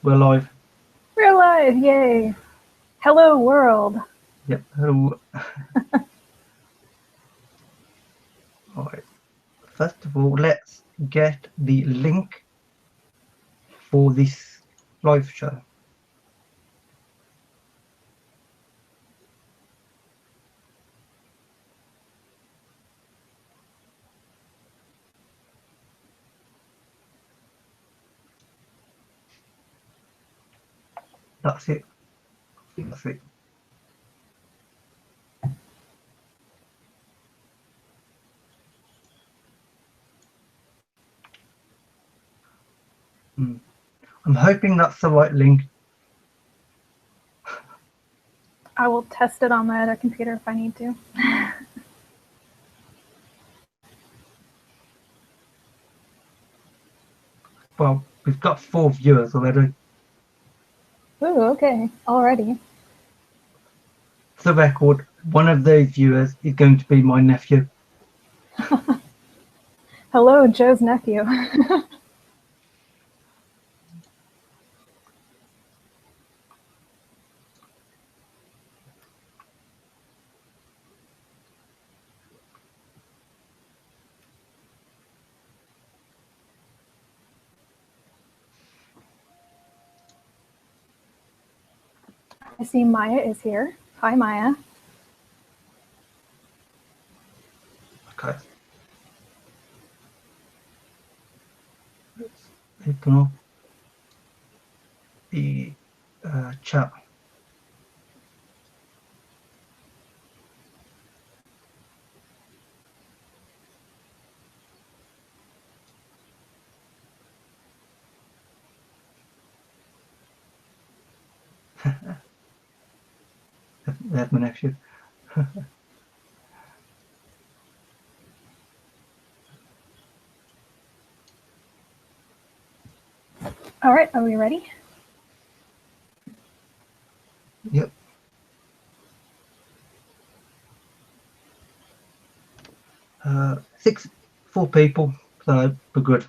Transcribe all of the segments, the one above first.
We're live. We're live, yay! Hello, world. Yep. Hello. All right. First of all, let's get the link for this live show. That's it. That's it. I'm hoping that's the right link. I will test it on my other computer if I need to. Well, we've got 4 viewers already. Ooh, okay, already. For the record, one of those viewers is going to be my nephew. Hello, Joe's nephew. I see Maya is here. Hi, Maya. Okay. Let's open up the chat. There's my nephew. All right, are we ready? Yep. Four people, so we're good.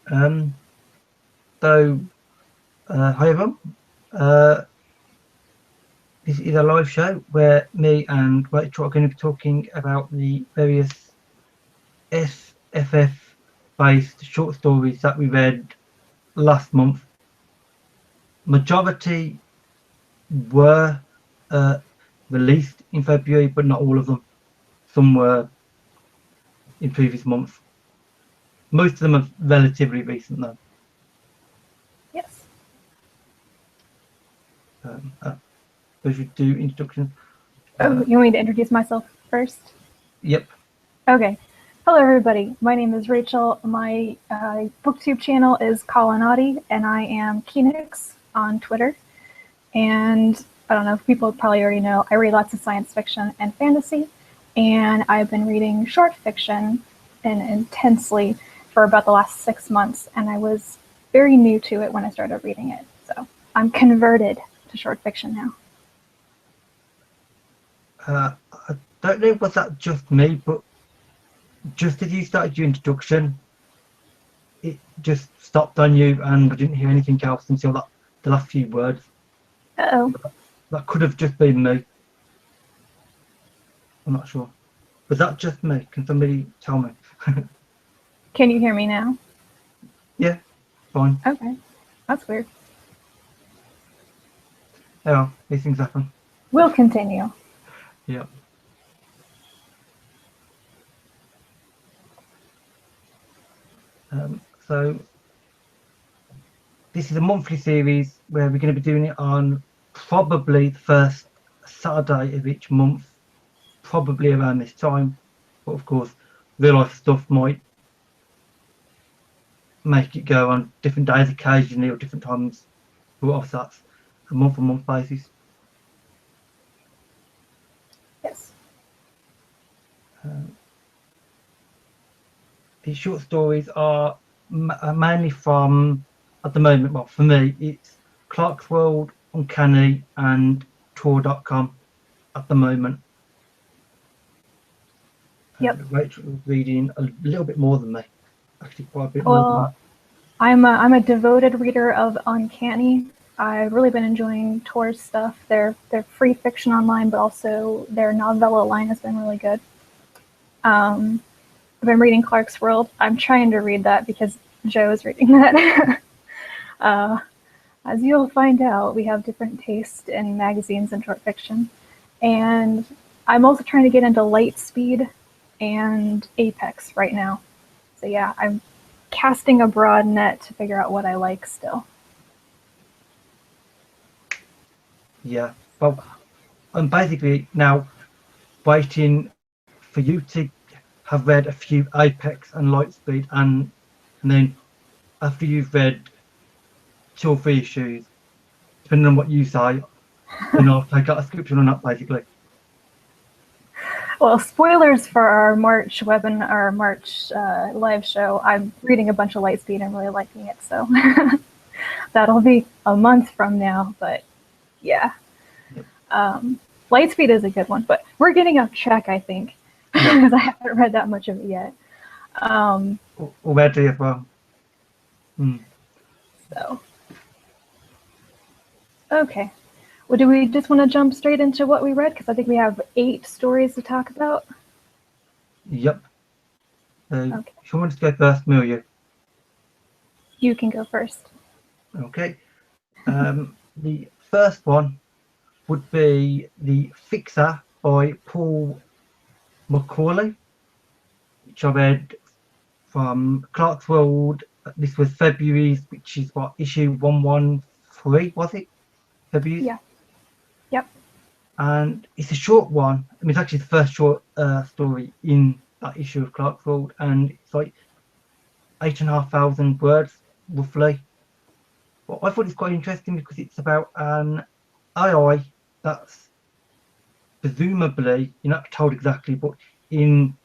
Hi everyone. This is a live show where me and Rachel are going to be talking about the various SFF based short stories that we read last month. Majority were released in February, but not all of them. Some were in previous months. Most of them are relatively recent though. Yes. We should do introduction. Oh, you want me to introduce myself first? Yep. Okay. Hello, everybody. My name is Rachel. My booktube channel is Colonati, and I am Keenix on Twitter. And I don't know if people probably already know, I read lots of science fiction and fantasy, and I've been reading short fiction and intensely for about the last 6 months, and I was very new to it when I started reading it. So I'm converted to short fiction now. I don't know was that just me, but just as you started your introduction, it just stopped on you, and I didn't hear anything else until the last few words. Uh-oh. That could have just been me. I'm not sure. Was that just me? Can somebody tell me? Can you hear me now? Yeah, fine. Okay. That's weird. Yeah, these things happen. We'll continue. Yeah. So this is a monthly series where we're going to be doing it on probably the first Saturday of each month, probably around this time. But of course, real life stuff might make it go on different days occasionally or different times. But obviously that's a month-on-month basis. Yes. These short stories are mainly from, at the moment, well, for me, it's Clark's World, Uncanny, and Tor.com at the moment. Yep. Rachel was reading a little bit more than me, actually quite a bit more than me. I'm a devoted reader of Uncanny. I've really been enjoying Tor's stuff. Their free fiction online, but also their novella line has been really good. I've been reading Clark's World. I'm trying to read that because Joe is reading that. As you'll find out, we have different tastes in magazines and short fiction. And I'm also trying to get into Lightspeed and Apex right now. So yeah, I'm casting a broad net to figure out what I like still. Yeah, well, I'm basically now waiting for you to have read a few Apex and Lightspeed, and then after you've read 2 or 3 issues, depending on what you say, then I'll take out a subscription on that, basically. Well, spoilers for our March live show. I'm reading a bunch of Lightspeed and really liking it, so that'll be a month from now. But yeah, Lightspeed is a good one. But we're getting off track, I think, because I haven't read that much of it yet. Already as well. So, okay. Well, do we just want to jump straight into what we read? Because I think we have 8 stories to talk about. Yep. Okay. If you want to go first, Milia. You can go first. Okay. The first one would be The Fixer by Paul Mercurial, which I read from Clark's World. This was February's, which is what, issue 113, was it? February? Yeah. Yep. And it's a short one. I mean, it's actually the first short story in that issue of Clark's World, and it's like 8,500 words, roughly. But I thought it's quite interesting because it's about an AI that's presumably, you're not told exactly, but in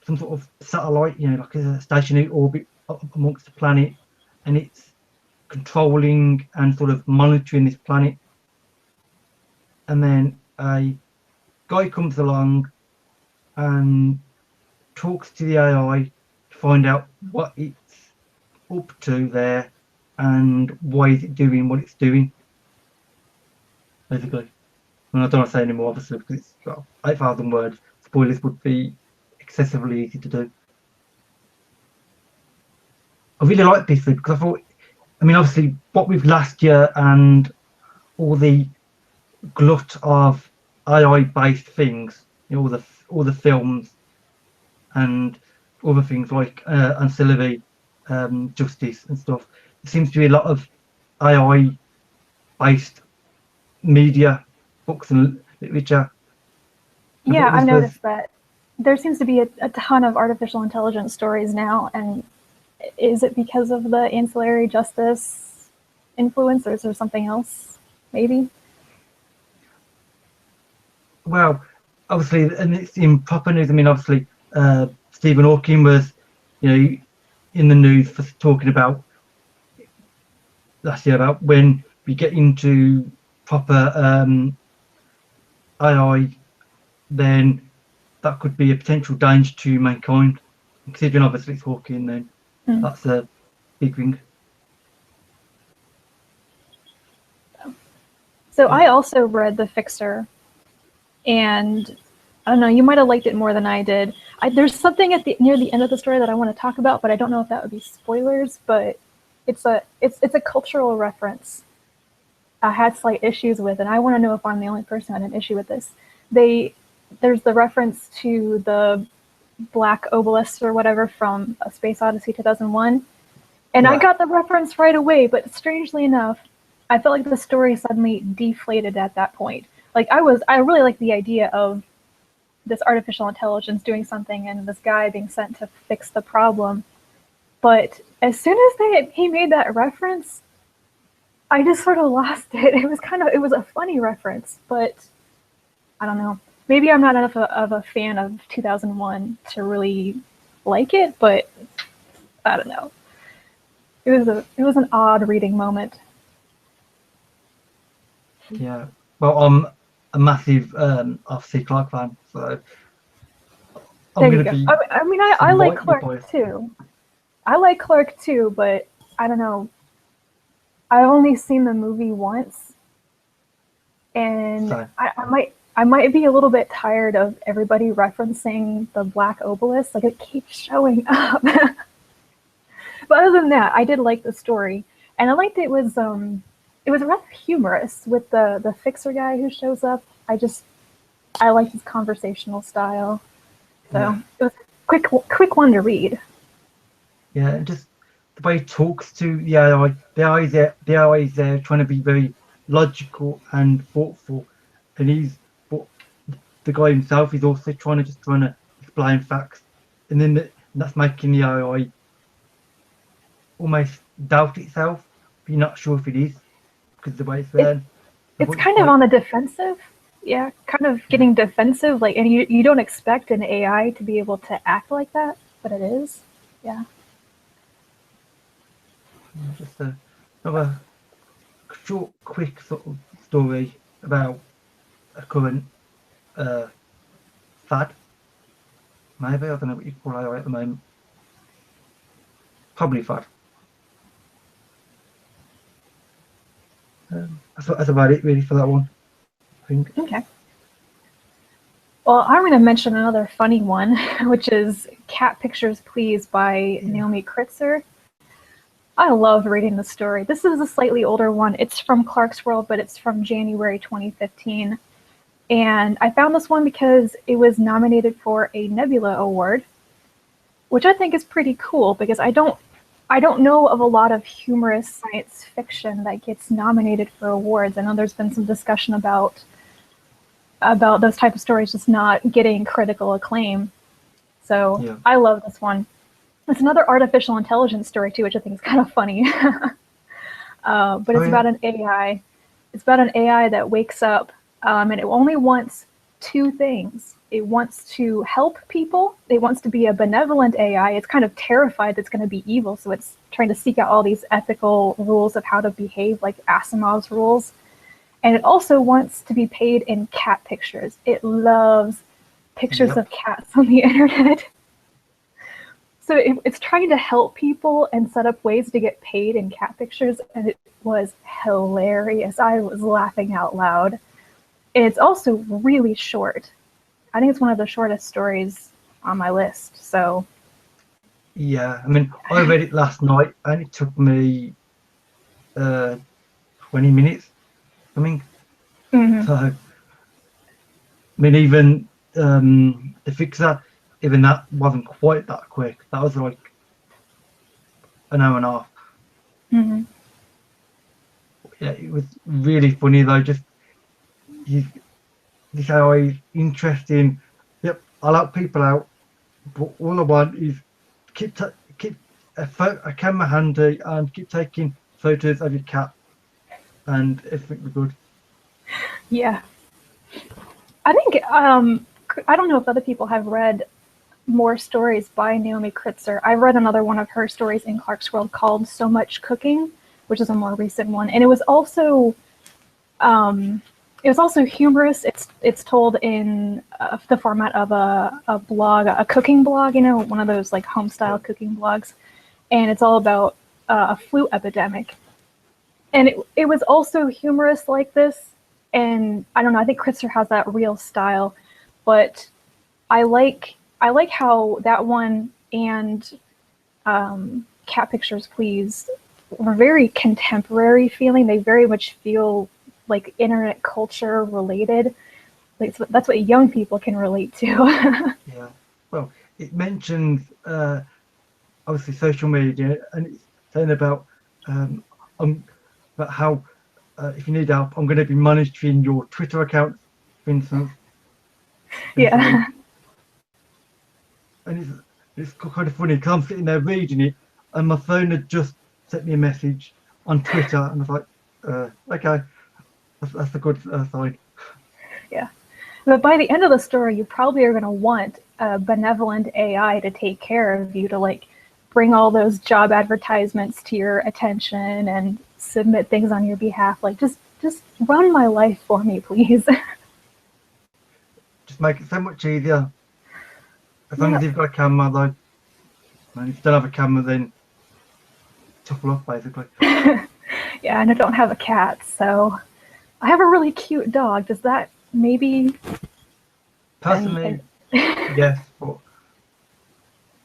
some sort of satellite, like a stationary orbit amongst the planet, and it's controlling and sort of monitoring this planet. And then a guy comes along and talks to the AI to find out what it's up to there and why is it doing what it's doing, basically. And I don't want to say any more, obviously, because it's 8,000 words. Spoilers would be excessively easy to do. I really like this because I thought, I mean, obviously, what with last year and all the glut of AI-based things, all the films and other things like ancillary justice and stuff. There seems to be a lot of AI-based media, books and literature. Yeah, I've noticed that there seems to be a ton of artificial intelligence stories now, and is it because of the ancillary justice influence, or is there something else, maybe? Well, obviously, and it's in proper news. I mean, obviously, Stephen Hawking was, in the news for talking about last year about when we get into proper AI, then that could be a potential danger to mankind. Considering obviously it's Hawking, then that's a big thing. So I also read The Fixer, and I don't know, you might have liked it more than I did. There's something near the end of the story that I want to talk about, but I don't know if that would be spoilers. But it's a cultural reference I had slight issues with, and I want to know if I'm the only person who had an issue with this. There's the reference to the black obelisks or whatever from A Space Odyssey 2001, and I got the reference right away. But strangely enough, I felt like the story suddenly deflated at that point. Like I really liked the idea of this artificial intelligence doing something and this guy being sent to fix the problem. But as soon as he made that reference, I just sort of lost it. It was a funny reference, but I don't know. Maybe I'm not enough of a fan of 2001 to really like it, but I don't know. It was an odd reading moment. Yeah. Well, I'm a massive R.C. Clarke fan, so I'm going to be. I mean, I like Clarke too. I like Clarke too, but I don't know. I've only seen the movie once, and So I might be a little bit tired of everybody referencing the black obelisk. Like, it keeps showing up. But other than that, I did like the story, and I liked it was rather humorous with the fixer guy who shows up. I like his conversational style, so yeah, it was a quick one to read. yeah, and just the way he talks to the AI, the AI is there trying to be very logical and thoughtful, and but the guy himself is also trying to explain facts, and then that's making the AI almost doubt itself, but you're not sure if it is because the way it's It there. I it's thought it's kind of quite on the defensive, yeah, kind of yeah, getting defensive. Like, and you don't expect an AI to be able to act like that, but it is. Yeah. just another short, quick sort of story about a current uh, fad. Maybe I don't know what you call AI at the moment. Probably fad. That's about it really for that one. I think. Okay. Well, I'm going to mention another funny one, which is Cat Pictures Please by Yeah. Naomi Kritzer. I love reading the story. This is a slightly older one. It's from Clark's World, but it's from January 2015. And I found this one because it was nominated for a Nebula Award, which I think is pretty cool because I don't know of a lot of humorous science fiction that gets nominated for awards. I know there's been some discussion about those type of stories just not getting critical acclaim. So Yeah. I love this one. It's another artificial intelligence story too, which I think is kind of funny. But Oh it's yeah. about an AI. It's about an AI that wakes up, and it only wants two things. It wants to help people. It wants to be a benevolent AI. It's kind of terrified that it's going to be evil, so it's trying to seek out all these ethical rules of how to behave, like Asimov's rules. And it also wants to be paid in cat pictures. It loves pictures Yep. of cats on the internet. So it's trying to help people and set up ways to get paid in cat pictures, and it was hilarious. I was laughing out loud. It's also really short. I think it's one of the shortest stories on my list. So Yeah. I mean, I read it last night and it took me uh 20 minutes. I mean, mhm. so I mean even the fixer, even that wasn't quite that quick. That was like an hour and a half. Mhm. Yeah, it was really funny though. Just he's this how he's interesting. Yep, I'll help people out, but all I want is keep a camera handy and keep taking photos of your cat, and everything will be good. Yeah, I think I don't know if other people have read more stories by Naomi Kritzer. I read another one of her stories in Clark's World called "So Much Cooking," which is a more recent one, and um, it was also humorous. It's told in the format of a blog, a cooking blog, you know, one of those like home style Yeah, cooking blogs, and it's all about a flu epidemic. And it was also humorous like this, and I don't know. I think Kritzer has that real style, but I like how that one and Cat Pictures Please were very contemporary feeling. They very much feel like internet culture related. Like that's what young people can relate to. yeah. Well, it mentions obviously social media, and it's saying um, um about how if you need help, I'm going to be monitoring your Twitter account, for instance. And it's like, Yeah, and it's kind of funny because I'm sitting there reading it, and my phone had just sent me a message on Twitter, and I was like, okay, that's a good sign. yeah. But by the end of the story, you probably are going to want a benevolent AI to take care of you, to like bring all those job advertisements to your attention and submit things on your behalf. Like just run my life for me, please. Just make it so much easier. As long as Yep. you've got a camera, though. And if you don't have a camera, then tough luck, basically. Yeah, and I don't have a cat, so I have a really cute dog. Does that maybe? Personally, yes, but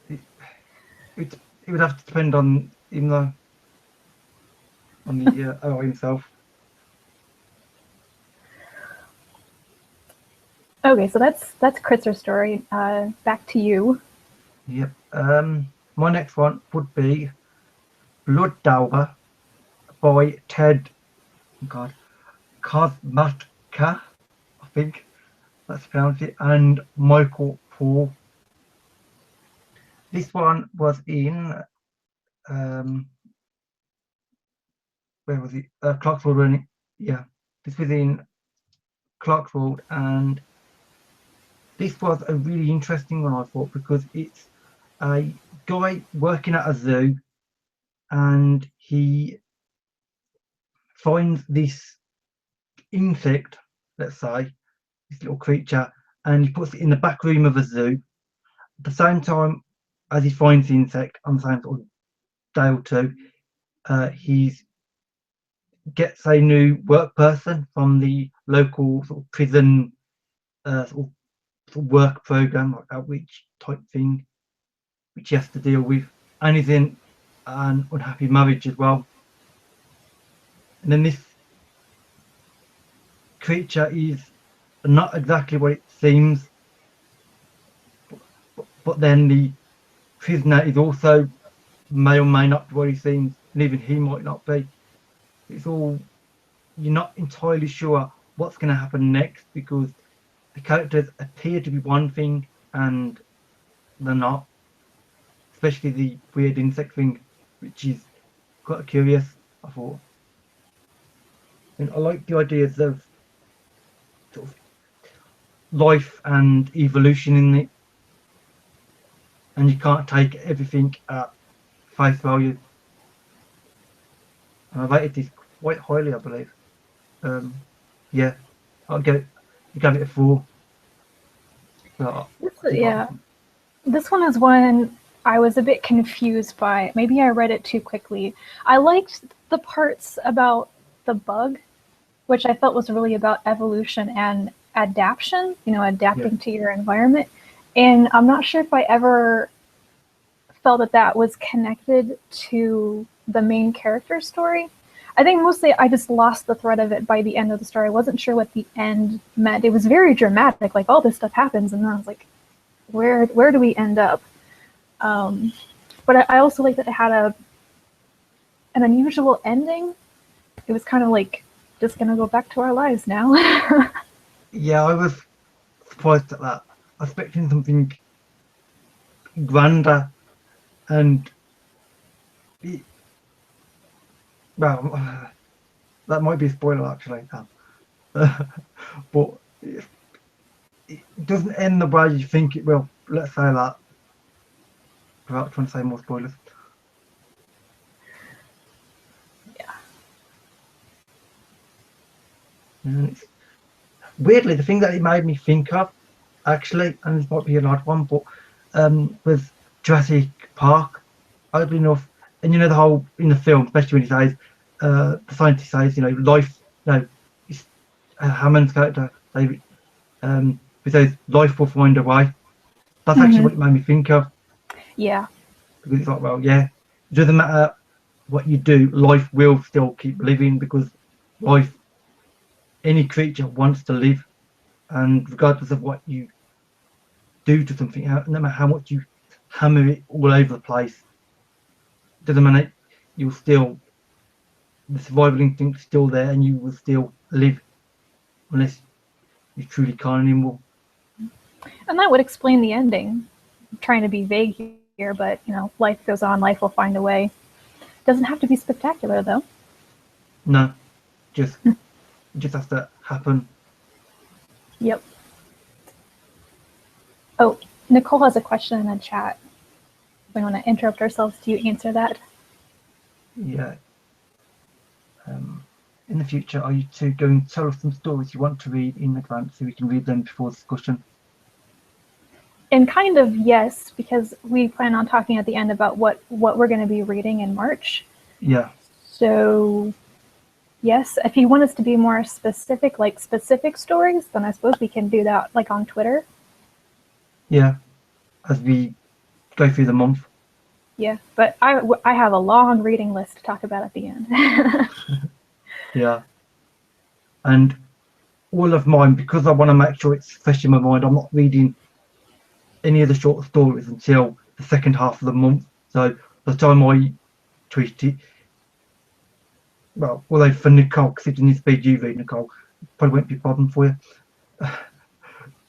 it, it would have to depend on him though, on the owner himself. Okay, so that's Kritzer's story. Back to you. Yep. My next one would be Blood Dower by Ted. God, Kazmatka, I think that's pronounced it, and Michael Paul. This one was in where was it? Clarksville, wasn't it? Yeah, this was in Clarksville, and this was a really interesting one, I thought, because it's a guy working at a zoo, and he finds this insect, let's say, this little creature, and he puts it in the back room of a zoo. At the same time as he finds the insect, on the same sort of day or two, he gets a new work person from the local sort of prison sort of work program, like outreach type thing, which he has to deal with. And he's in an unhappy marriage as well. And then this creature is not exactly what it seems, but then the prisoner is also may or may not be what he seems, and even he might not be. It's all, you're not entirely sure what's going to happen next, because the characters appear to be one thing and they're not, especially the weird insect thing, which is quite curious, I thought. And I like the ideas of sort of life and evolution in it, and you can't take everything at face value. And I rated this quite highly, I believe. Yeah, I'll give it a 4. So Yeah, this one is one I was a bit confused by. Maybe I read it too quickly. I liked the parts about the bug, which I felt was really about evolution and adaptation, adapting to your environment. And I'm not sure if I ever felt that that was connected to the main character story. I think mostly I just lost the thread of it by the end of the story. I wasn't sure what the end meant. It was very dramatic, like all this stuff happens, and then I was like, where do we end up? But I also like that it had an unusual ending. It was kind of like just gonna go back to our lives now. yeah, I was surprised at that. I was expecting something grander, and it, well, that might be a spoiler actually, but it doesn't end the way you think it will. Let's say that, without trying to say more spoilers. Yeah. And it's, weirdly, the thing that it made me think of, actually, and this might be an odd one, but was Jurassic Park. Oddly enough, and the whole in the film, especially when he says, the scientist says, life, it's Hammond's character, David, who says life will find a way. That's actually what it made me think of. Yeah. Because it's like, well, yeah, it doesn't matter what you do, life will still keep living, because life, any creature wants to live, and regardless of what you do to something, no matter how much you hammer it all over the place, doesn't matter, you'll still, the survival instinct's still there, and you will still live, unless you truly can't anymore. And that would explain the ending. I'm trying to be vague here, but life goes on, life will find a way. Doesn't have to be spectacular though. No, just it just has to happen. Yep. Oh, Nicole has a question in the chat. We want to interrupt ourselves. Do you answer that? Yeah. In the future, are you two going to tell us some stories you want to read in advance so we can read them before discussion? And kind of yes, because we plan on talking at the end about what we're going to be reading in March. Yeah. So yes, if you want us to be more specific, like specific stories, then I suppose we can do that, like on Twitter. Yeah. As we go through the month. Yeah, but I have a long reading list to talk about at the end. Yeah. And all of mine, because I want to make sure it's fresh in my mind, I'm not reading any of the short stories until the second half of the month. So by the time I tweet it, well, although for Nicole, because it needs to be you read, Nicole, probably won't be a problem for you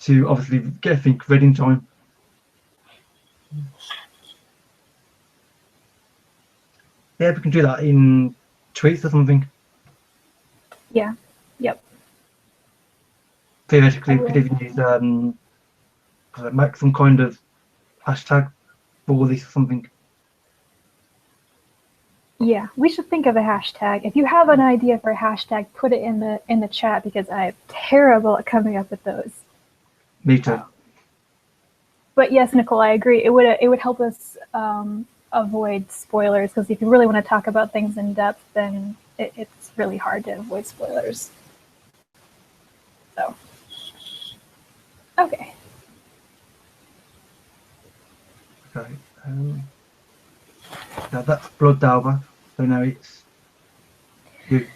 to obviously get everything read in time. Yeah, we can do that in tweets or something. Yeah. Yep. Theoretically, we could even use make some kind of hashtag for this or something. Yeah, we should think of a hashtag. If you have an idea for a hashtag, put it in the chat because I'm terrible at coming up with those. Me too. But yes, Nicole, I agree. It would help us avoid spoilers, because if you really want to talk about things in depth, then it's really hard to avoid spoilers. So, okay. Okay. Now that's Blood Delver. So now it's you.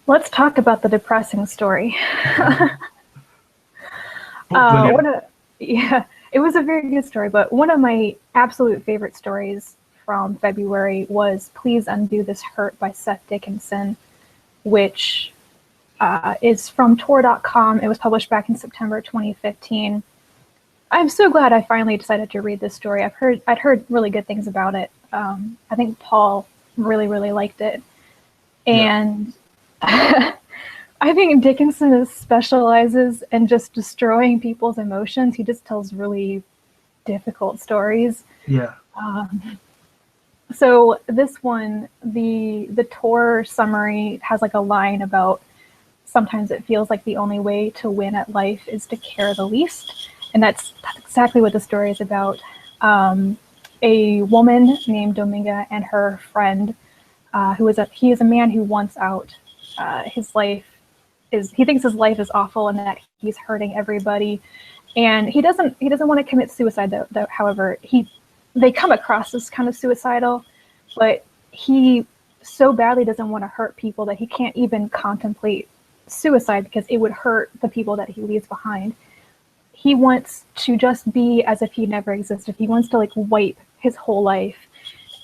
Let's talk about the depressing story. Yeah, it was a very good story, but one of my absolute favorite stories from February was Please Undo This Hurt by Seth Dickinson, which is from Tor.com. It was published back in September 2015. I'm so glad I finally decided to read this story. I'd heard really good things about it. I think Paul really liked it. And yeah. I think Dickinson specializes in just destroying people's emotions. He just tells really difficult stories. Yeah. So this one, the Tor summary has like a line about sometimes it feels like the only way to win at life is to care the least. And that's exactly what the story is about. A woman named Dominga and her friend, he is a man who wants out. His life he thinks his life is awful and that he's hurting everybody, and he doesn't want to commit suicide though. However, they come across as kind of suicidal, but he so badly doesn't want to hurt people that he can't even contemplate suicide because it would hurt the people that he leaves behind. He wants to just be as if he never existed. He wants to like wipe his whole life.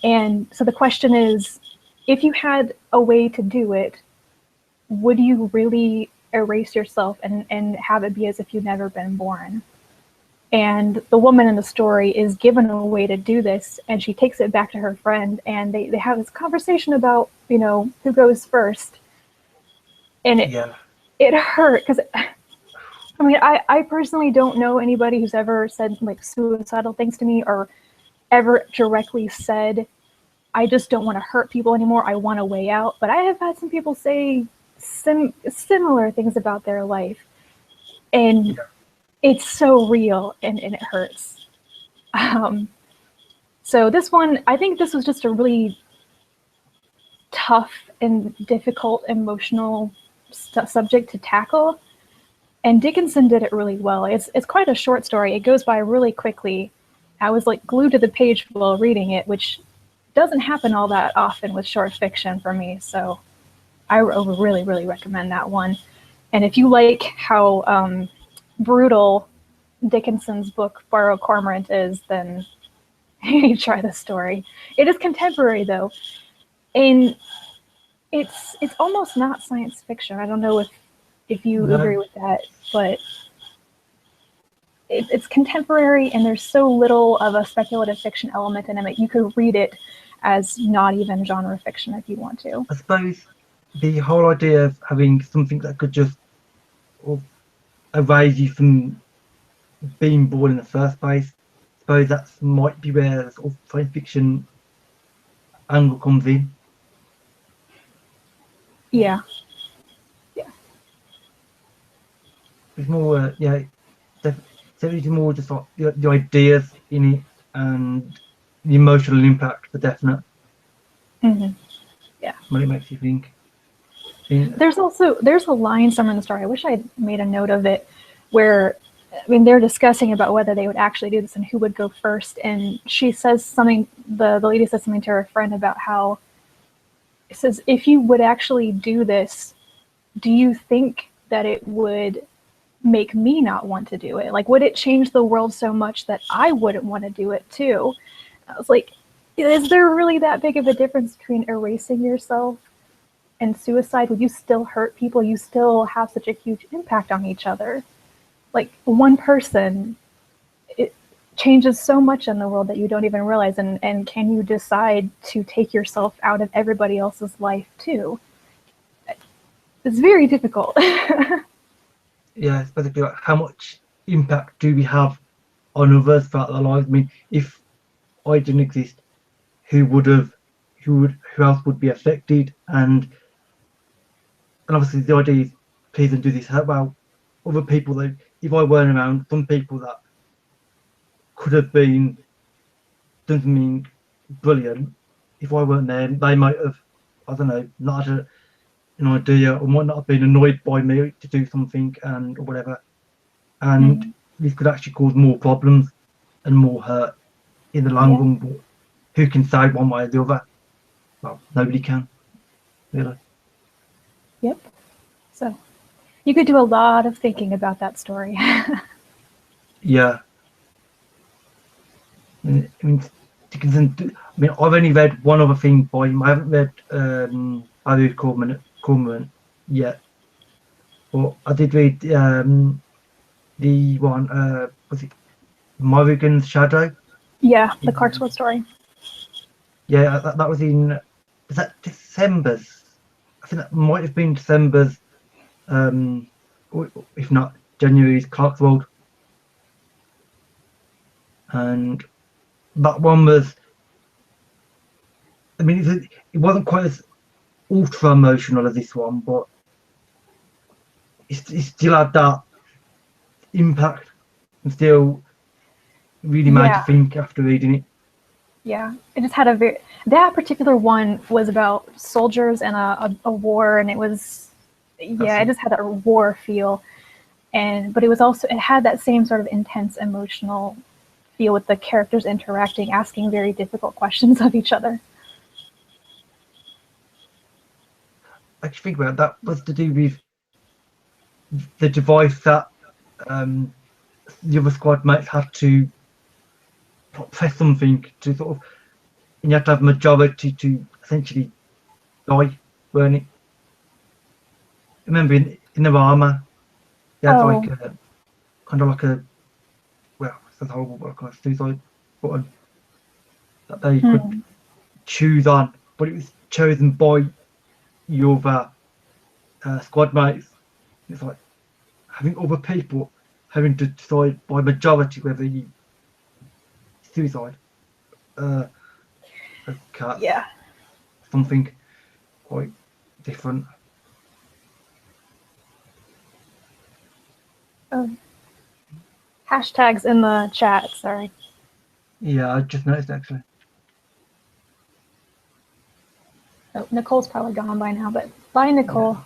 And so the question is, if you had a way to do it, would you really erase yourself and have it be as if you've never been born? And the woman in the story is given a way to do this, and she takes it back to her friend, and they have this conversation about, who goes first. And it hurt, because I mean, I personally don't know anybody who's ever said like suicidal things to me or ever directly said, I just don't want to hurt people anymore. I want a way out. But I have had some people say similar things about their life, and it's so real and it hurts. So this one, I think this was just a really tough and difficult emotional subject to tackle, and Dickinson did it really well. It's quite a short story. It goes by really quickly. I was like glued to the page while reading it, which doesn't happen all that often with short fiction for me. So I really recommend that one. And if you like how brutal Dickinson's book Borrow Cormorant is, then you try this story. It is contemporary though, and it's almost not science fiction. I don't know if you agree with that, but it's contemporary, and there's so little of a speculative fiction element in it. You could read it as not even genre fiction if you want to. I suppose the whole idea of having something that could just erase you from being born in the first place, I suppose that might be where the sort of science fiction angle comes in. Yeah. It's more, definitely more just like the ideas in it and the emotional impact for definite. Mm-hmm. What it makes you think. There's a line somewhere in the story. I wish I made a note of it, where they're discussing about whether they would actually do this and who would go first. And she says something. The lady says something to her friend about how it says, if you would actually do this, do you think that it would make me not want to do it? Like, would it change the world so much that I wouldn't want to do it too? I was like, is there really that big of a difference between erasing yourself and suicide? Would you still hurt people? You still have such a huge impact on each other. Like, one person, it changes so much in the world that you don't even realize. And can you decide to take yourself out of everybody else's life too? It's very difficult. Yeah, it's basically like, how much impact do we have on others throughout their lives? I mean, if I didn't exist, who else would be affected? And obviously the idea is, please don't do this. How about other people that, if I weren't around, some people that could have been done something brilliant, if I weren't there, they might have, I don't know, not had an idea, or might not have been annoyed by me to do something or whatever. And this could actually cause more problems and more hurt in the long run. But who can say one way or the other? Well, nobody can, really. Yep. So you could do a lot of thinking about that story. Yeah. I mean, I've only read one other thing by him. I haven't read Barry Corman yet, but I did read the one. Was it Morrigan's Shadow? Yeah, the Clarksworth story. Yeah, that was in. Was that December's? I think that might have been December's. Or if not January's Clarksworth. And that one was. I mean, it wasn't quite as ultra emotional as this one, but it still had that impact and still really made you think after reading it. Yeah, it just had that particular one was about soldiers and a war, and it was, it just had a war feel, but it was also, it had that same sort of intense emotional feel with the characters interacting, asking very difficult questions of each other. Actually, think about it, that was to do with the device that the other squad mates had to press something to sort of, and you have to have majority to essentially die, weren't it? Remember in the armour, you had like a kind of like a, well, it's horrible, but like a suicide button that they could choose on, but it was chosen by your squad mates. It's like having other people having to decide by majority whether you suicide. Something quite different. Hashtags in the chat, sorry. Yeah, I just noticed actually. Oh, Nicole's probably gone by now, but bye, Nicole.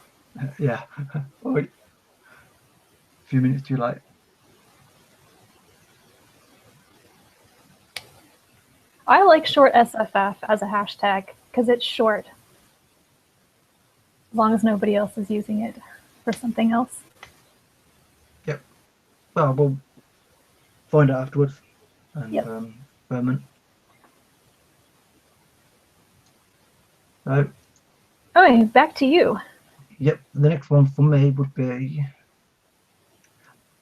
Yeah. A few minutes too late. I like short SFF as a hashtag because it's short, as long as nobody else is using it for something else. Yep. Well, we'll find out afterwards. And Berman. So. Oh, back to you. Yep. The next one for me would be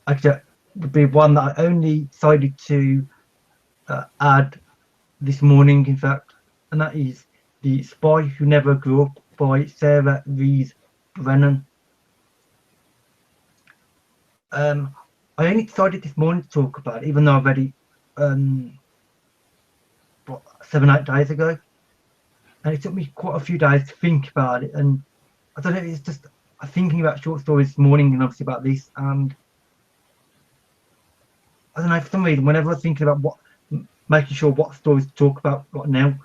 one that I only decided to add this morning, in fact, and that is The Spy Who Never Grew Up by Sarah Rees Brennan. I only decided this morning to talk about it, even though I read it 7-8 days ago, and it took me quite a few days to think about it. And I don't know, it's just I'm thinking about short stories this morning, and obviously about this, and I don't know, for some reason, whenever I'm thinking about making sure what stories to talk about right now,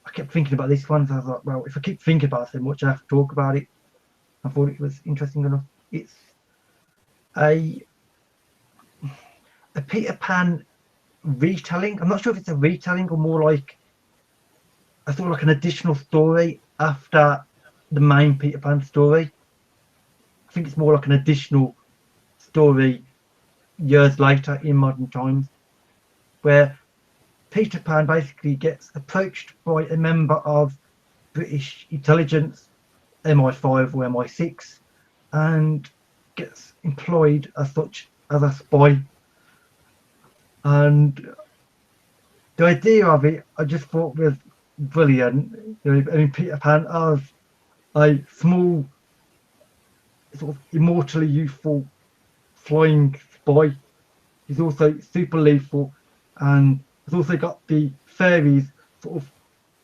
I kept thinking about this one, so I was like, well, if I keep thinking about it so much, I have to talk about it. I thought it was interesting enough. It's a Peter Pan retelling. I'm not sure if it's a retelling or more like I thought like an additional story after the main Peter Pan story. I think it's more like an additional story years later in modern times, where Peter Pan basically gets approached by a member of British intelligence, MI5 or MI6, and gets employed as such as a spy. And the idea of it, I just thought was brilliant. I mean, Peter Pan as a small, sort of immortally youthful flying spy. He's also super lethal, and has also got the fairies sort of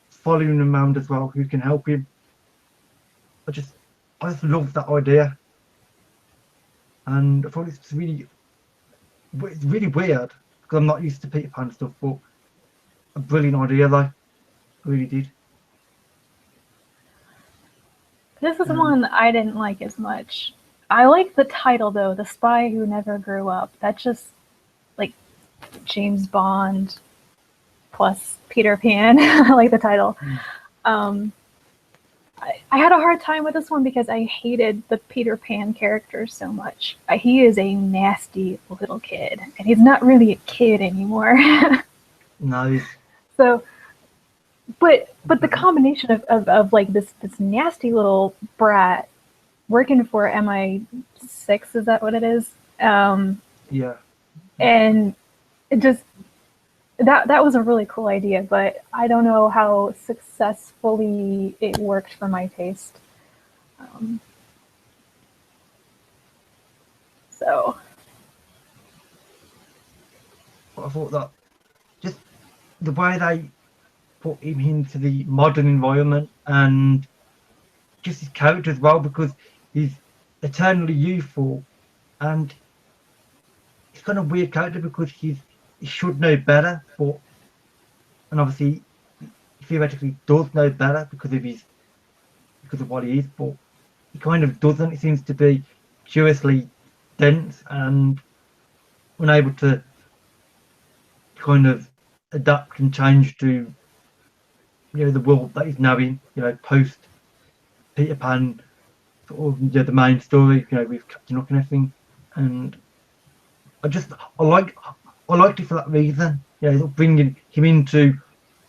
following him around as well, who can help him. I just love that idea, and I thought it's really weird because I'm not used to Peter Pan stuff, but a brilliant idea though. I really did. This is one I didn't like as much. I like the title though, The Spy Who Never Grew Up. That's just like James Bond plus Peter Pan. I like the title. I had a hard time with this one because I hated the Peter Pan character so much. He is a nasty little kid, and he's not really a kid anymore. No. So, but the combination of like this nasty little brat working for MI6, is that what it is? Yeah. And it just that was a really cool idea, but I don't know how successfully it worked for my taste. So I thought that just the way they put him into the modern environment and just his character as well, because he's eternally youthful and he's kind of weird character because he should know better, and obviously he theoretically does know better because of what he is, but he kind of doesn't. He seems to be curiously dense and unable to kind of adapt and change to the world that he's now in, post Peter Pan sort of the main story, with Captain Hook and everything. And I liked it for that reason. Bringing him into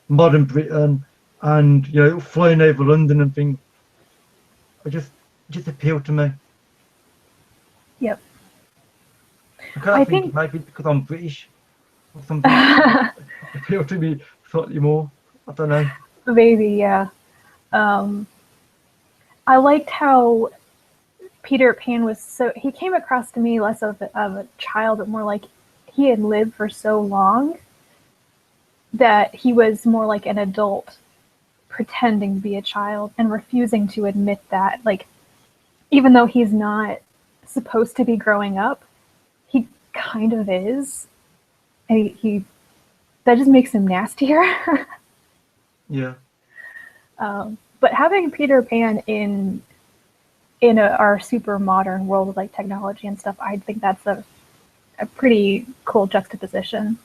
modern Britain and flying over London and things. It just appealed to me. yep. I think maybe because I'm British or something. Appealed to me slightly more. I don't know. Maybe, yeah. I liked how Peter Pan he came across to me less of a child, but more like he had lived for so long that he was more like an adult pretending to be a child and refusing to admit that. Like, even though he's not supposed to be growing up, he kind of is. And he that just makes him nastier. Yeah. But having Peter Pan in our super modern world with like technology and stuff, I think that's a pretty cool juxtaposition.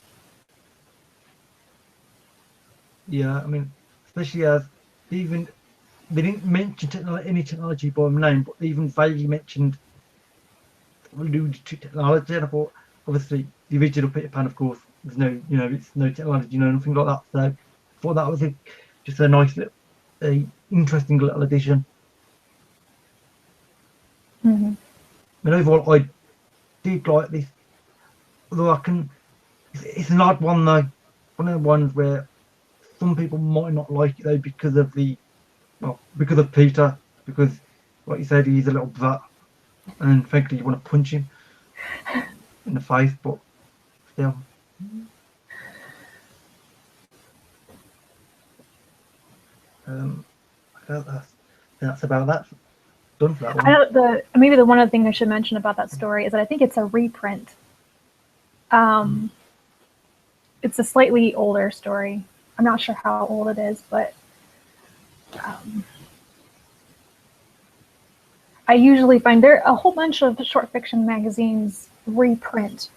Yeah, I mean, especially as they didn't mention any technology by name, but they even vaguely mentioned alluded to technology. And I thought, obviously, the original Peter Pan, of course, there's no, it's no technology, nothing like that. So I thought that was just a nice little, interesting little addition. Mm-hmm. And overall, I did like this. Although it's an odd one though. One of the ones where some people might not like it though because of Peter, because like you said, he's a little brat, and frankly, you want to punch him in the face, but still. That's about that. Done for that one. Maybe the one other thing I should mention about that story is that I think it's a reprint. It's a slightly older story. I'm not sure how old it is, but Um, I usually find there a whole bunch of short fiction magazines reprint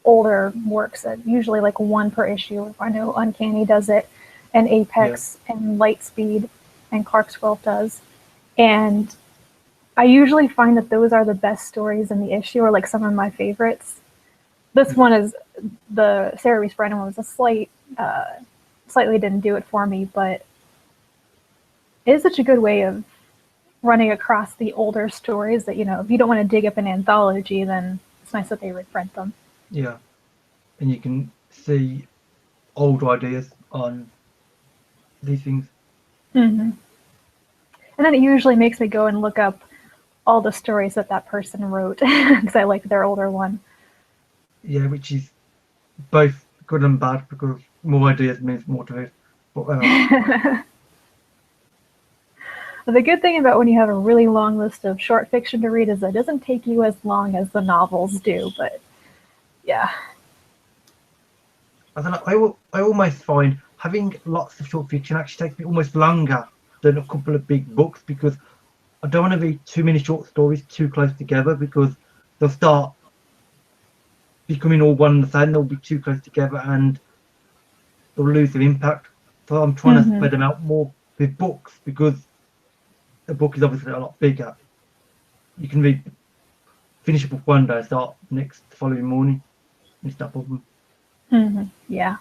older works, usually like one per issue. I know Uncanny does it, and Apex and Lightspeed and Clark's World does. And I usually find that those are the best stories in the issue, or like some of my favorites. This one is, the Sarah Reese Brennan one was a slightly didn't do it for me, but it is such a good way of running across the older stories that, if you don't want to dig up an anthology, then it's nice that they reprint them. Yeah, and you can see old ideas on these things. Mm-hmm. And then it usually makes me go and look up all the stories that person wrote, because I like their older one. Yeah, which is both good and bad, because more ideas means more to it. But, the good thing about when you have a really long list of short fiction to read is that it doesn't take you as long as the novels do, but yeah. I don't know, I almost find having lots of short fiction actually takes me almost longer than a couple of big books, because I don't want to read too many short stories too close together, because they'll start becoming all one and the same. They'll be too close together and they'll lose their impact. So I'm trying to spread them out more with books, because a book is obviously a lot bigger. You can finish a book one day, start the following morning. It's not a problem. Mm-hmm. Yeah.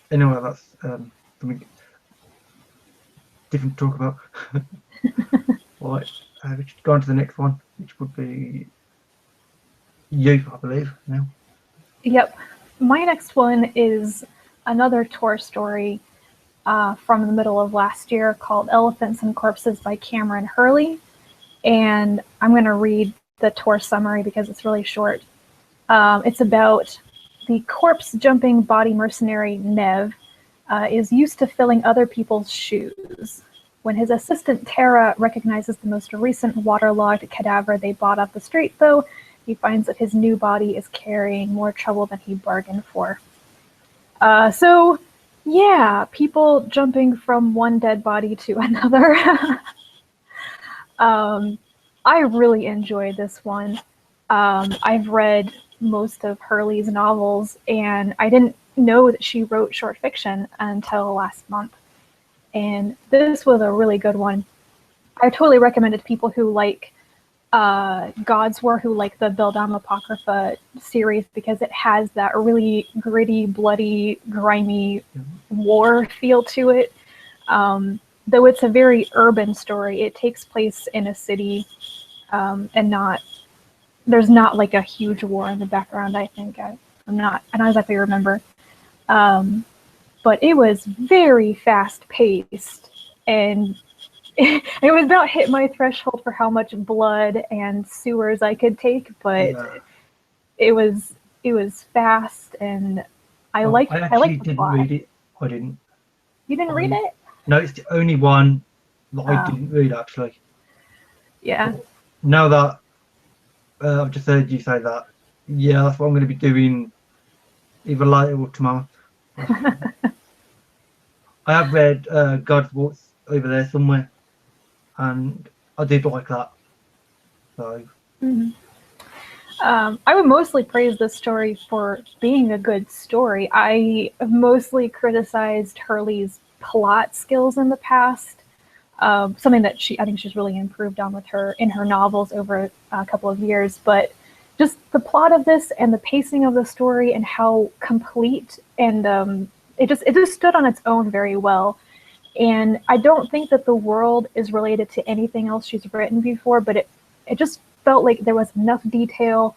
Anyway, that's something different to talk about. Right, we should go on to the next one, which would be you, I believe, now. Yep. My next one is another Tor story from the middle of last year called Elephants and Corpses by Cameron Hurley. And I'm going to read the Tor summary because it's really short. It's about the corpse-jumping body mercenary Nev is used to filling other people's shoes. When his assistant Tara recognizes the most recent waterlogged cadaver they bought off the street, though, he finds that his new body is carrying more trouble than he bargained for. So, yeah, people jumping from one dead body to another. I really enjoyed this one. I've read most of Hurley's novels, and I didn't know that she wrote short fiction until last month. And this was a really good one. I totally recommend it to people who like God's War, who like the Beldam Apocrypha series, because it has that really gritty, bloody, grimy war feel to it. Though it's a very urban story, it takes place in a city, and there's not like a huge war in the background, I think. I don't exactly remember. But it was very fast paced, and it was about hit my threshold for how much blood and sewers I could take, but it was fast, and I liked the plot. Didn't read it. I didn't. You didn't read it? No, it's the only one that I didn't read, actually. Yeah. But now that I've just heard you say that, yeah, that's what I'm going to be doing either later or tomorrow. I have read God's Waltz over there somewhere, and I did like that. So. I would mostly praise this story for being a good story. I mostly criticized Hurley's plot skills in the past, something that I think she's really improved on in her novels over a couple of years. But just the plot of this and the pacing of the story and how complete and it just stood on its own very well. And I don't think that the world is related to anything else she's written before, but it just felt like there was enough detail.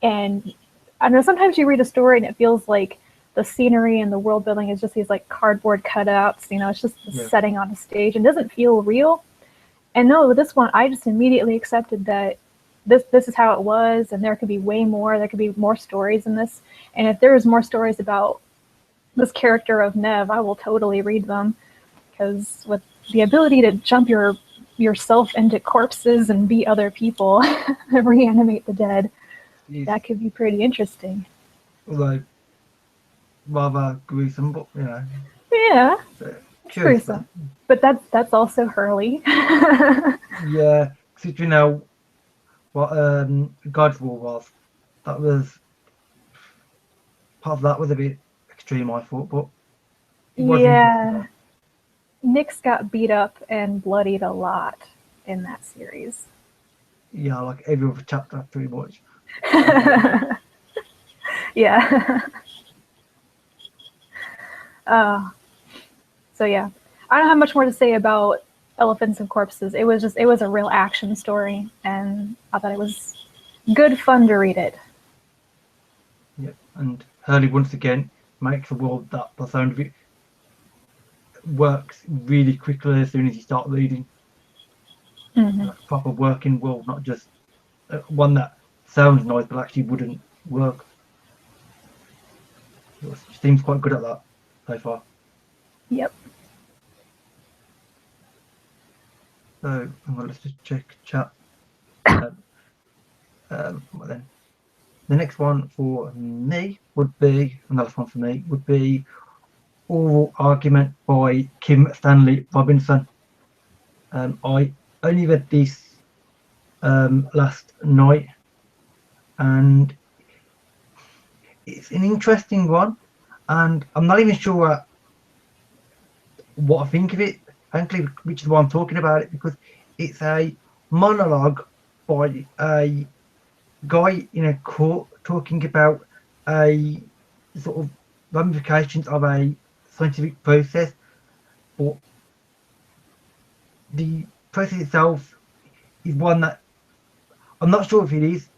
And I know sometimes you read a story and it feels like the scenery and the world building is just these like cardboard cutouts, it's just the setting on a stage and doesn't feel real. And no, with this one, I just immediately accepted that this is how it was, and there could be way more. There could be more stories in this. And if there is more stories about this character of Nev, I will totally read them, because with the ability to jump yourself into corpses and be other people, reanimate the dead, that could be pretty interesting. Like, rather gruesome, but Yeah. Curious gruesome. that. But that's also Hurley. Yeah, because you know what God's War was. That was part of that was a bit extreme, I thought, but it was interesting. Yeah. Nyx got beat up and bloodied a lot in that series. Yeah, like every other chapter, pretty much. Yeah. uh, so yeah, I don't have much more to say about Elephants and Corpses. It was a real action story, and I thought it was good fun to read it. Yep, and Hurley once again makes a world that, by the sound of it, works really quickly as soon as you start reading. Mm-hmm. Like a proper working world, not just one that sounds nice but actually wouldn't work. It seems quite good at that so far. Yep. So let's just check chat. Well then, the next one for me would be another one for me would be Oral Argument by Kim Stanley Robinson. I only read this last night, and it's an interesting one, and I'm not even sure what I think of it, frankly, which is why I'm talking about it, because it's a monologue by a guy in a court talking about a sort of ramifications of a scientific process, but the process itself is one that I'm not sure if it is.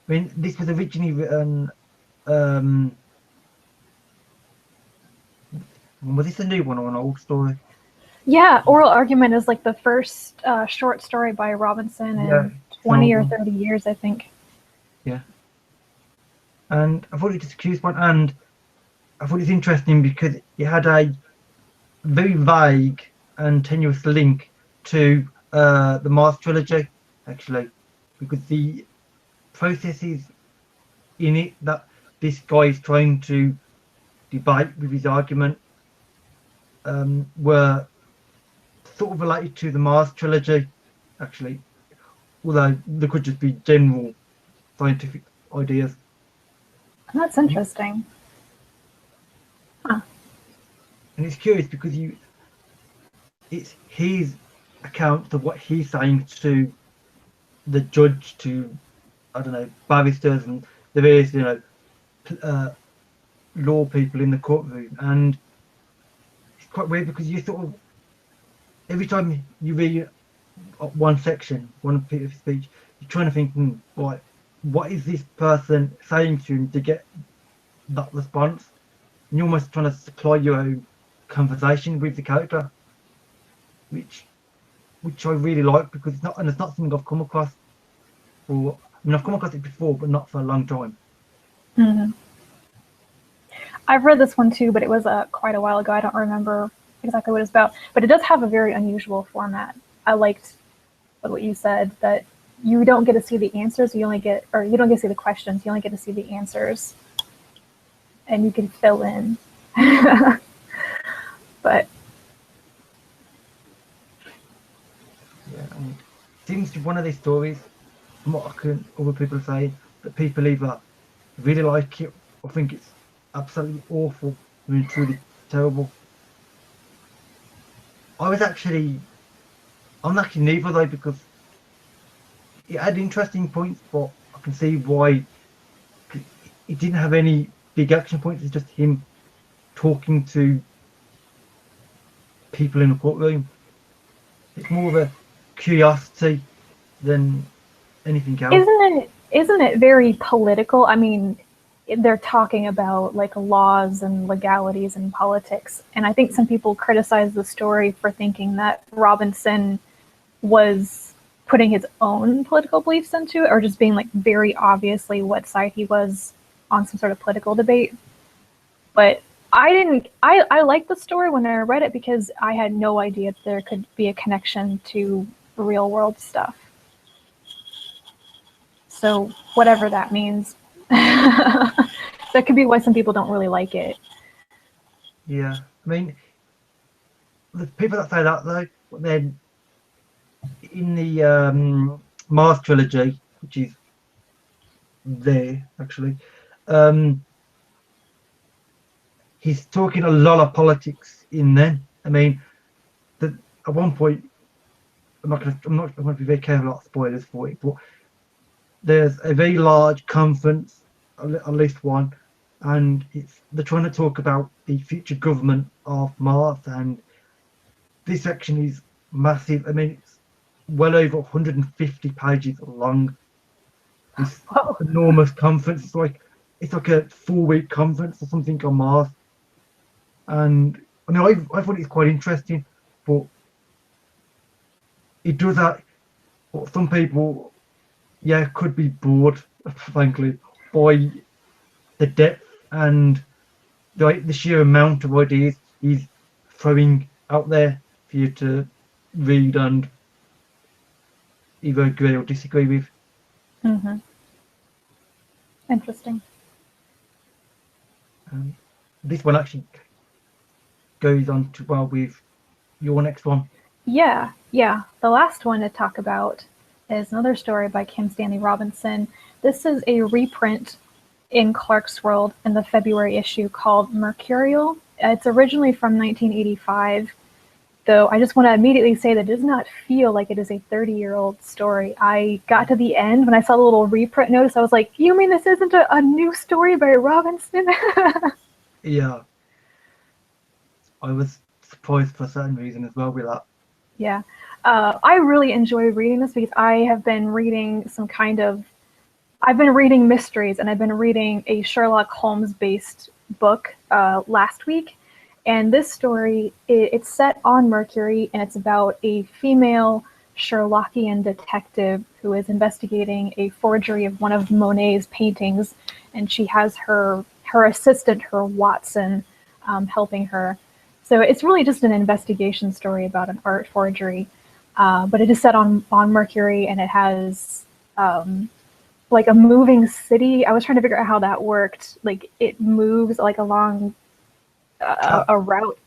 I mean, this was originally written. Um, was this a new one or an old story? Yeah, Oral Argument is like the first short story by Robinson Yeah, in it's an 20 old or one. 30 years, I think. Yeah, and I thought it was a curious one, and I thought it's interesting because it had a very vague and tenuous link to the Mars trilogy, actually, because the processes in it that this guy is trying to debate with his argument were sort of related to the Mars trilogy, actually, although they could just be general scientific ideas. That's interesting. Huh. And it's curious because it's his account of what he's saying to the judge, to I don't know, barristers and the various uh, law people in the courtroom, and it's quite weird because you sort of every time you read one section, one bit of speech, you're trying to think, right, what is this person saying to him to get that response? And you're almost trying to supply your own conversation with the character, which I really like because it's not something I've come across for. I mean, I've come across it before, but not for a long time. Mm-hmm. I've read this one too, but it was quite a while ago. I don't remember exactly what it's about, but it does have a very unusual format. I liked what you said, that you don't get to see the answers. You don't get to see the questions. You only get to see the answers, and you can fill in. But Yeah, and it seems to be one of these stories, from what I can other people say, that people either really like it or think it's absolutely awful. I mean, truly terrible. I was actually, I'm actually neither though because it had interesting points, but I can see why it didn't have any big action points. It's just him talking to people in a courtroom. It's more of a curiosity than anything else. isn't it very political? I mean, they're talking about like laws and legalities and politics, and I think some people criticize the story for thinking that Robinson was putting his own political beliefs into it, or just being like very obviously what side he was on some sort of political debate. But I didn't. I liked the story when I read it because I had no idea there could be a connection to real world stuff. So whatever that means, that could be why some people don't really like it. Yeah, I mean, the people that say that though, but then in the Mars trilogy, which is there actually, he's talking a lot of politics in there. I mean, at one point, I'm going to be very careful about spoilers for it, but there's a very large conference, at least one, and they're trying to talk about the future government of Mars, and this section is massive. I mean, it's well over 150 pages long. This Whoa. enormous conference. It's like a 4-week conference or something on Mars, and I mean, I thought it's quite interesting, but it does that. What some people, yeah, could be bored, frankly, by the depth and the sheer amount of ideas he's throwing out there for you to read and either agree or disagree with. Mm-hmm. Interesting. This one actually goes on to with your next one. Yeah. The last one to talk about is another story by Kim Stanley Robinson. This is a reprint in Clarkesworld in the February issue called Mercurial. It's originally from 1985, though I just want to immediately say that it does not feel like it is a 30-year-old story. I got to the end when I saw the little reprint notice. I was like, you mean this isn't a new story by Robinson? Yeah. I was surprised for a certain reason as well with that. Yeah. I really enjoy reading this because I have been reading I've been reading mysteries, and I've been reading a Sherlock Holmes-based book last week. And this story, it's set on Mercury, and it's about a female Sherlockian detective who is investigating a forgery of one of Monet's paintings, and she has her assistant, her Watson, helping her. So it's really just an investigation story about an art forgery, but it is set on Mercury, and it has like a moving city. I was trying to figure out how that worked. Like it moves like along a route.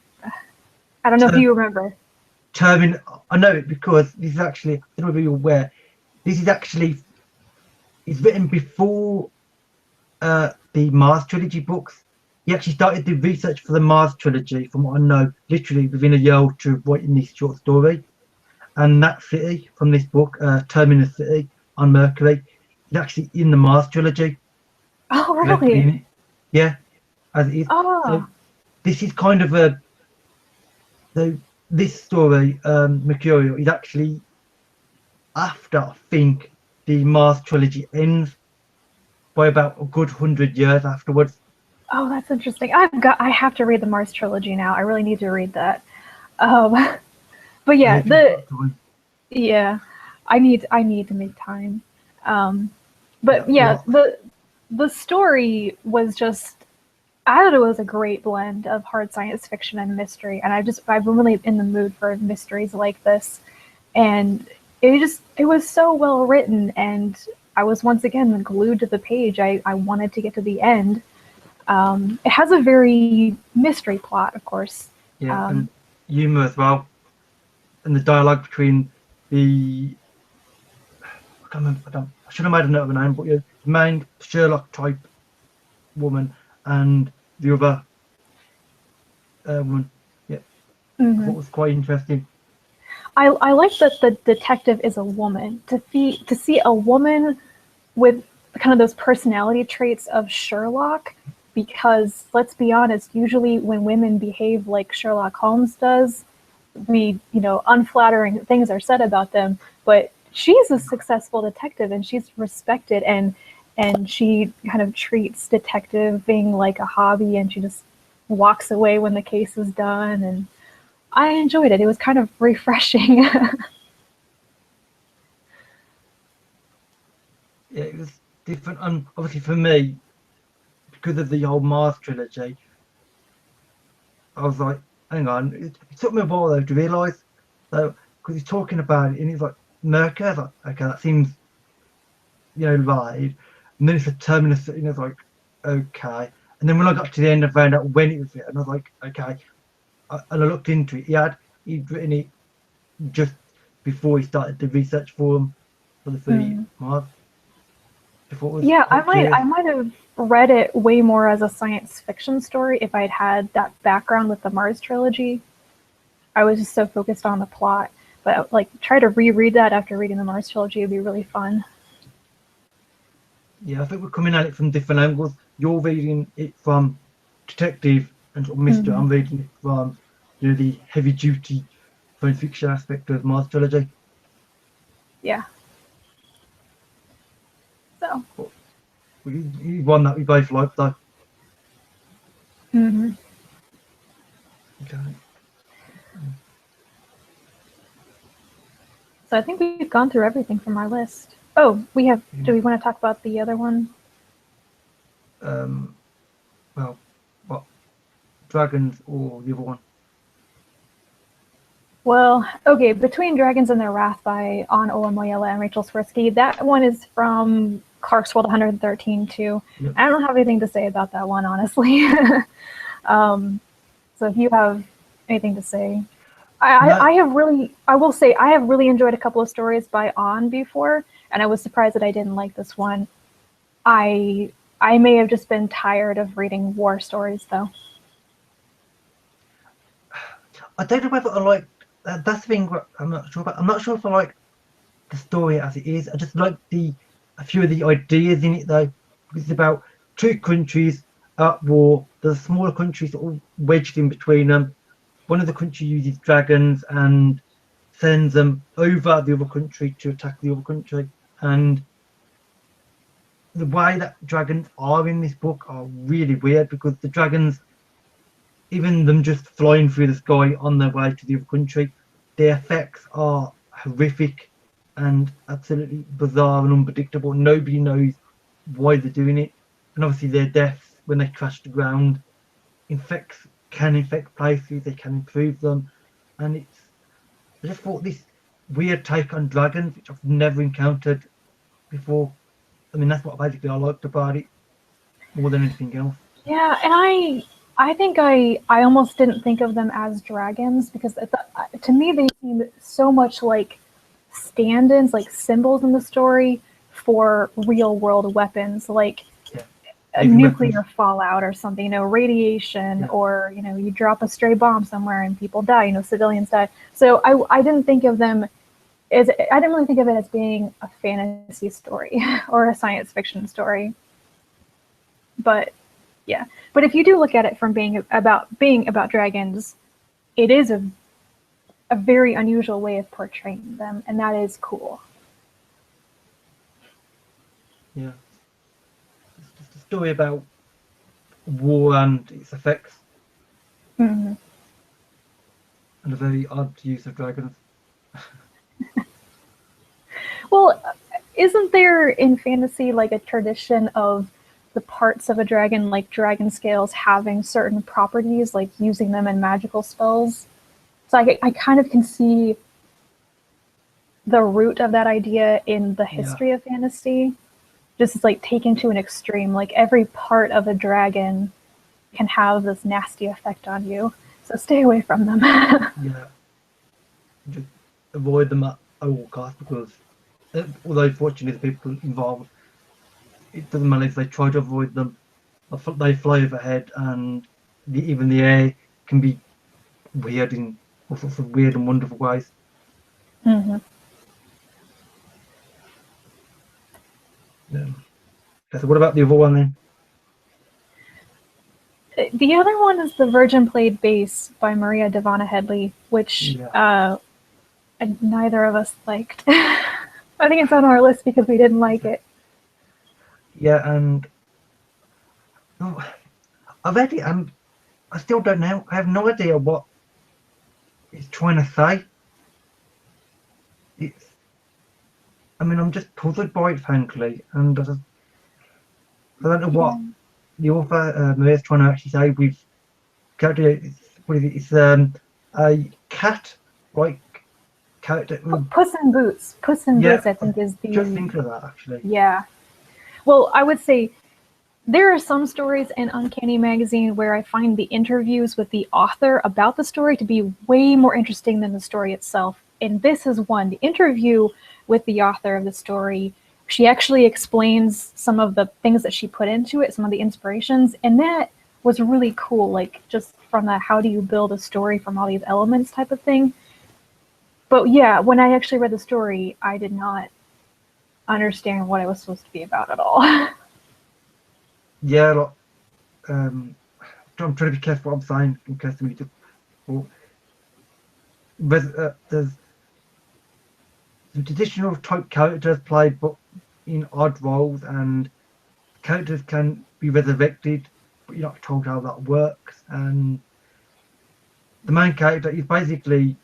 I don't know if you remember. I know it because this is actually, I don't know if you're aware, this is actually, it's written before the Mars trilogy books. He actually started the research for the Mars trilogy, from what I know, literally within a year or two of writing this short story. And that city from this book, Terminus City on Mercury, is actually in the Mars trilogy. Oh, really? Yeah, as it is. Oh. So this is kind of this story, Mercurial, is actually after, I think, the Mars trilogy ends by about a good 100 years afterwards. Oh, that's interesting. I have to read the Mars trilogy now. I really need to read that. But yeah, I need to make time. But yeah, the story was just, I thought it was a great blend of hard science fiction and mystery, and I've been really in the mood for mysteries like this, and it was so well written, and I was once again glued to the page. I wanted to get to the end. It has a very mystery plot, of course. Yeah, and humor as well, and the dialogue between I can't remember. I should have made a note of the name, but the main Sherlock type woman and the other woman. Yeah, I thought it was quite interesting. I like that the detective is a woman. To see a woman with kind of those personality traits of Sherlock, because let's be honest, usually when women behave like Sherlock Holmes does, unflattering things are said about them, but she's a successful detective and she's respected, and she kind of treats detectiving like a hobby, and she just walks away when the case is done, and I enjoyed it. It was kind of refreshing. Yeah, it was different, and obviously for me, because of the whole Mars trilogy, I was like, hang on, it took me a while though to realise, though, because he's talking about it and he's like, Mercury, I was like, okay, that seems, right. And then it's a Terminus, and I was like, okay. And then when I got to the end, I found out when it was written, and I was like, okay. And I looked into it. He he'd written it just before he started the research for them for the 30 Mars. Before it was Yeah, quite clear. I might have read it way more as a science fiction story if I'd had that background with the Mars trilogy. I was just so focused on the plot. But like, try to reread that after reading the Mars trilogy would be really fun. Yeah, I think we're coming at it from different angles. You're reading it from detective and sort of mystery. I'm reading it from, you know, the heavy duty science fiction aspect of Mars trilogy. Yeah. So. But one that we both like, though. Okay. So I think we've gone through everything from our list. Oh, we have. Do we want to talk about the other one? Well, what? Dragons or the other one? Well, okay, Between Dragons and Their Wrath by An Olamoyela and Rachel Swirsky. That one is from Clark's World 113 too. Yep. I don't have anything to say about that one, honestly. So if you have anything to say, I will say I have really enjoyed a couple of stories by An before, and I was surprised that I didn't like this one. I may have just been tired of reading war stories, though. I don't know whether I like. That's the thing. I'm not sure about. I'm not sure if I like the story as it is. I just like a few of the ideas in it, though. It's about two countries at war. There's smaller countries all wedged in between them. One of the countries uses dragons and sends them over the other country to attack the other country. And the way that dragons are in this book are really weird, because the dragons, even them just flying through the sky on their way to the other country, their effects are horrific and absolutely bizarre and unpredictable. Nobody knows why they're doing it. And obviously their deaths when they crash the ground can infect places, they can improve them. And I just thought this weird take on dragons, which I've never encountered before. I mean, that's what basically I liked about it more than anything else. Yeah, and I think I almost didn't think of them as dragons, because to me they seem so much like stand-ins, like symbols in the story for real world weapons, like a nuclear fallout or something, radiation, or you drop a stray bomb somewhere and people die, civilians die. So I didn't think of them I didn't really think of it as being a fantasy story or a science fiction story. But yeah, but if you do look at it from being about dragons, it is a very unusual way of portraying them, and that is cool. Yeah, it's just a story about war and its effects, and a very odd use of dragons. Well, isn't there in fantasy like a tradition of the parts of a dragon, like dragon scales, having certain properties, like using them in magical spells? So I kind of can see the root of that idea in the history of fantasy. Just it's like taken to an extreme. Like every part of a dragon can have this nasty effect on you. So stay away from them. Yeah. Just avoid them at all costs, because although fortunately the people involved, it doesn't matter if they try to avoid them. They fly overhead, and even the air can be weird in all sorts of weird and wonderful ways. Yeah. So what about the other one then? The other one is The Virgin Played Bass by Maria Devana Headley, which neither of us liked. I think it's on our list because we didn't like it. Yeah, and I read it and I still don't know. I have no idea what it's trying to say. I'm just puzzled by it, frankly, and I don't know what the author Maria's trying to actually say with character. What is it? It's a cat-like character. Puss in Boots. Puss in Boots, I think, is the. Just think of that, actually. Yeah. Well, I would say There are some stories in Uncanny Magazine where I find the interviews with the author about the story to be way more interesting than the story itself. And this is one. The interview with the author of the story, she actually explains some of the things that she put into it, some of the inspirations, and that was really cool. Like, just from that, how do you build a story from all these elements type of thing. But yeah, when I actually read the story, I did not understand what it was supposed to be about at all. Yeah, like, I'm trying to be careful what I'm saying in case somebody just. Well, there's some traditional type characters played, but in odd roles, and characters can be resurrected, but you're not told how that works. And the main character is basically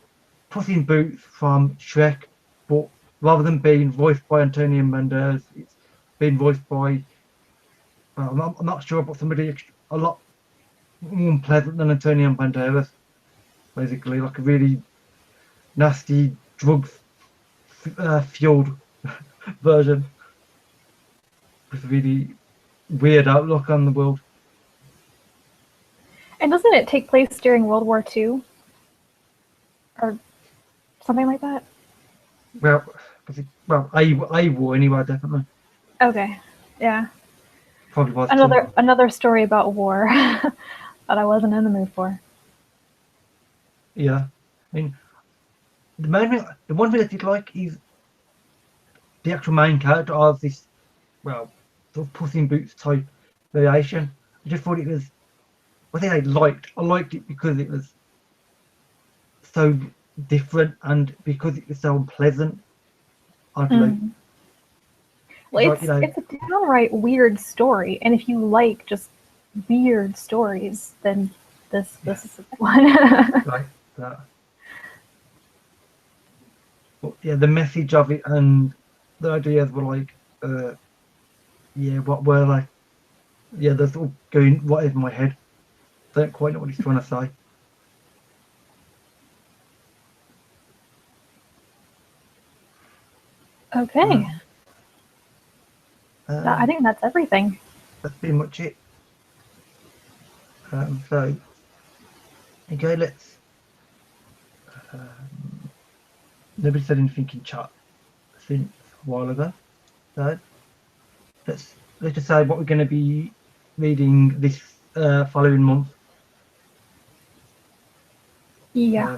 Puss in Boots from Shrek, but rather than being voiced by Antonio Banderas, it's being voiced by, well, I'm not sure, but somebody a lot more unpleasant than Antonio Banderas. Basically, like a really nasty, drug fueled version with a really weird outlook on the world. And doesn't it take place during World War II? Or something like that? Well, a war anyway, definitely. Okay. Yeah. Probably was too. Another story about war that I wasn't in the mood for. Yeah. I mean, the one thing I did like is the actual main character of this, well, sort of Puss in Boots type variation. I just thought it was, I think I liked it because it was so different and because it was so unpleasant. I don't know. Well, Like, you know, it's a downright weird story, and if you like just weird stories, then this is the one. like that. But yeah, the message of it and the ideas were like, yeah, what were like, yeah, they're sort of going right over my head. Don't quite know what he's trying to say. Okay. I Um, think that's everything. that's pretty much it. So, okay, let's. Nobody said anything in chat since a while ago. So let's decide what we're going to be reading this following month. Yeah.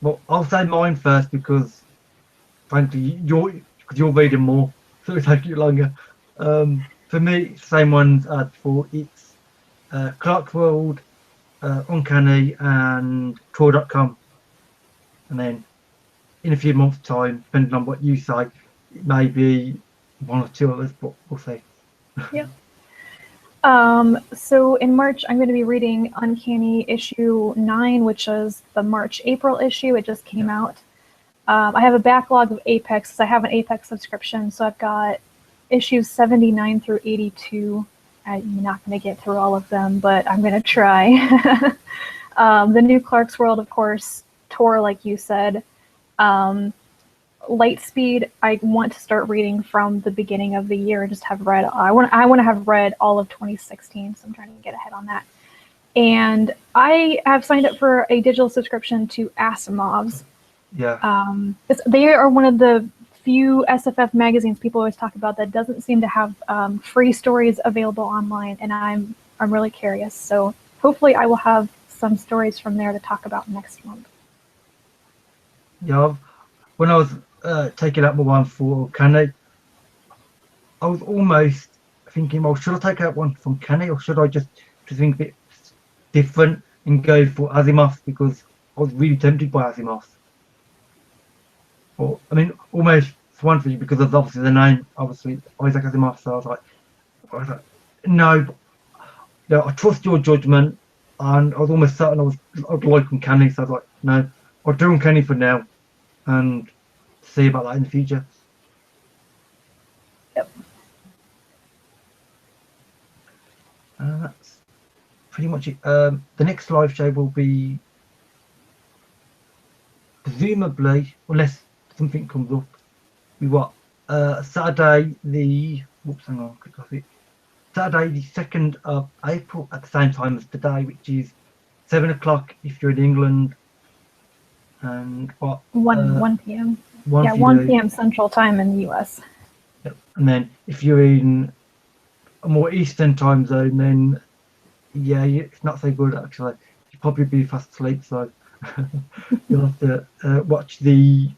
Well, I'll say mine first because, frankly, you're reading more, so it'll take you longer. For me, same ones as before. It's Clark's World, Uncanny, and Tor.com. And then in a few months' time, depending on what you say, it may be one or two others, but we'll see. Yeah. So in March, I'm going to be reading Uncanny issue 9, which is the March-April issue. It just came out. I have a backlog of Apex because I have an Apex subscription, so I've got issues 79 through 82. I'm not going to get through all of them, but I'm going to try. The new Clark's World, of course, Tor, like you said. Lightspeed, I want to start reading from the beginning of the year and just have read. I want to have read all of 2016, so I'm trying to get ahead on that. And I have signed up for a digital subscription to Asimov's. Yeah. They are one of the few SFF magazines people always talk about that doesn't seem to have free stories available online, and I'm really curious. So hopefully, I will have some stories from there to talk about next month. Yeah. When I was taking out my one for Canny, I was almost thinking, well, should I take out one from Canny or should I just think a bit different and go for Asimov because I was really tempted by Asimov. Or I mean, almost for one thing because of obviously the name, obviously Isaac Asimov. So I was like, no, you know, I trust your judgment, and I was almost certain I'd like Uncanny. So I was like, no, I'll do Uncanny for now, and see about that in the future. Yep. That's pretty much it. The next live show will be presumably, unless something comes up, we what Saturday the whoops, hang on, click off it. Saturday, the 2nd of April, at the same time as today, which is 7 o'clock if you're in England, and what 1 p.m. 1 Yeah, for you 1 to- p.m. Central Time in the US. Yep. And then if you're in a more Eastern time zone, then yeah, it's not so good actually. You'll probably be fast asleep, so you'll have to watch the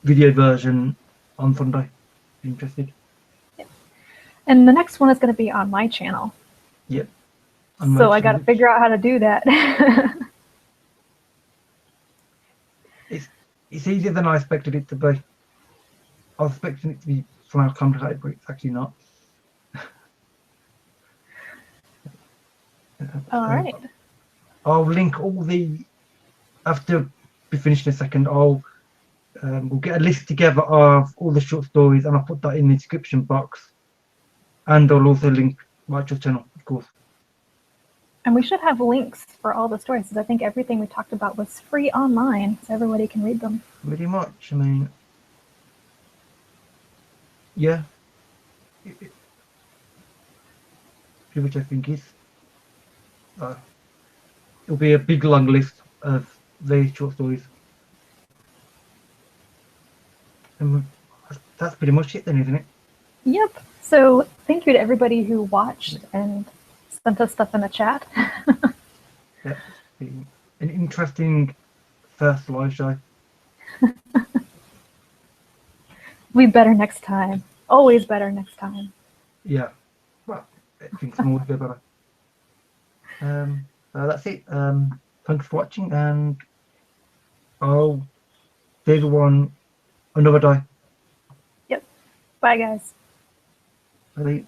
video version on Sunday. If you're interested. And the next one is going to be on my channel. Yep. So I got to figure out how to do that. It's easier than I expected it to be. I was expecting it to be somehow complicated, but it's actually not. All right. I'll link all the, after we finish in a second, we'll get a list together of all the short stories and I'll put that in the description box. And I'll also link Rachel's channel, of course. And we should have links for all the stories, because I think everything we talked about was free online, so everybody can read them. Pretty much, I mean, yeah. Which I think is. It'll be a big long list of very short stories. And that's pretty much it then, isn't it? Yep. So thank you to everybody who watched and sent us stuff in the chat. Yeah. An interesting first live show. Be better next time. Always better next time. Yeah. Well, things can always go better. That's it. Thanks for watching, and I'll see everyone another day. Yep. Bye, guys. Bye.